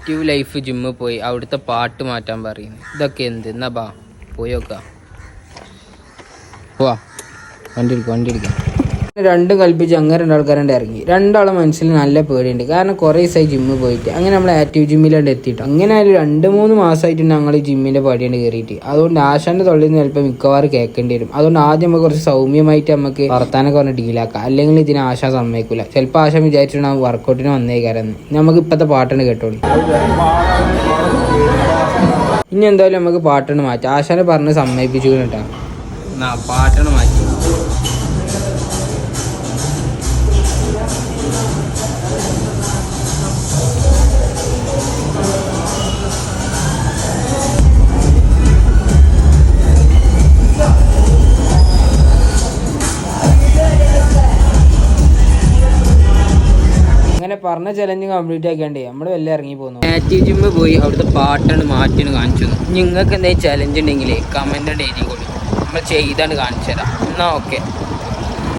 Active life ജിമ്മിൽ പോയി അവിടുത്തെ പാട്ട് മാറ്റാൻ പറയുന്നു. ഇതൊക്കെ എന്ത്? എന്നാ ബാ പോയി നോക്കാം. പോവാ, വണ്ടി എടുക്കാം. രണ്ടും കൽപ്പിച്ച് അങ്ങനെ രണ്ടാൾക്കാരുണ്ട് ഇറങ്ങി. രണ്ടാളെ മനസ്സിൽ നല്ല പേടിയുണ്ട്. കാരണം കുറേ ദിവസമായി ജിമ്മിൽ പോയിട്ട്. അങ്ങനെ നമ്മൾ ആക്റ്റീവ് ജിമ്മിലാണ്ട് എത്തിയിട്ട് അങ്ങനെ ഒരു 2-3 മാസമായിട്ടുണ്ട് ഞങ്ങൾ ഈ ജിമ്മിൻ്റെ പടിയാണ്ട് കയറിയിട്ട്. അതുകൊണ്ട് ആശാൻ്റെ തൊള്ളിൽ നിന്ന് ചിലപ്പോൾ മിക്കവാറും കേൾക്കേണ്ടി വരും. അതുകൊണ്ട് ആദ്യം നമുക്ക് കുറച്ച് സൗമ്യമായിട്ട് നമുക്ക് വർത്താനൊക്കെ പറഞ്ഞ് ഡീലാക്കാം. അല്ലെങ്കിൽ ഇതിന് ആശ സമ്മതിക്കില്ല. ചിലപ്പോൾ ആശ വിചാരിച്ചിട്ടുണ്ടാകും വർക്കൗട്ടിന് വന്നേക്കാരെന്ന്. നമുക്ക് ഇപ്പോഴത്തെ പാട്ടാണ് കേട്ടോളൂ. ഇനി എന്തായാലും നമുക്ക് പാട്ടാണ് മാറ്റാം. ആശാനെ പറഞ്ഞ് സമ്മതിപ്പിച്ചു കേട്ടോ. പാട്ടാണ് മാറ്റി. അങ്ങനെ പറഞ്ഞ ചലഞ്ച് കംപ്ലീറ്റ് ആക്കിയാണ്ടേ നമ്മൾ വല്ല ഇറങ്ങി പോകുന്നു. ആക്റ്റീവ് ജിമ്മിൽ പോയി അവിടുത്തെ പാട്ടാണ് മാറ്റിയാണ് കാണിച്ചു. നിങ്ങൾക്ക് എന്തെങ്കിലും ചലഞ്ച് ഉണ്ടെങ്കിൽ കമൻറ്റ് എഴുതി കൊടുക്കും. നമ്മൾ ചെയ്താണ് കാണിച്ചു തരാം. എന്നാൽ ഓക്കെ.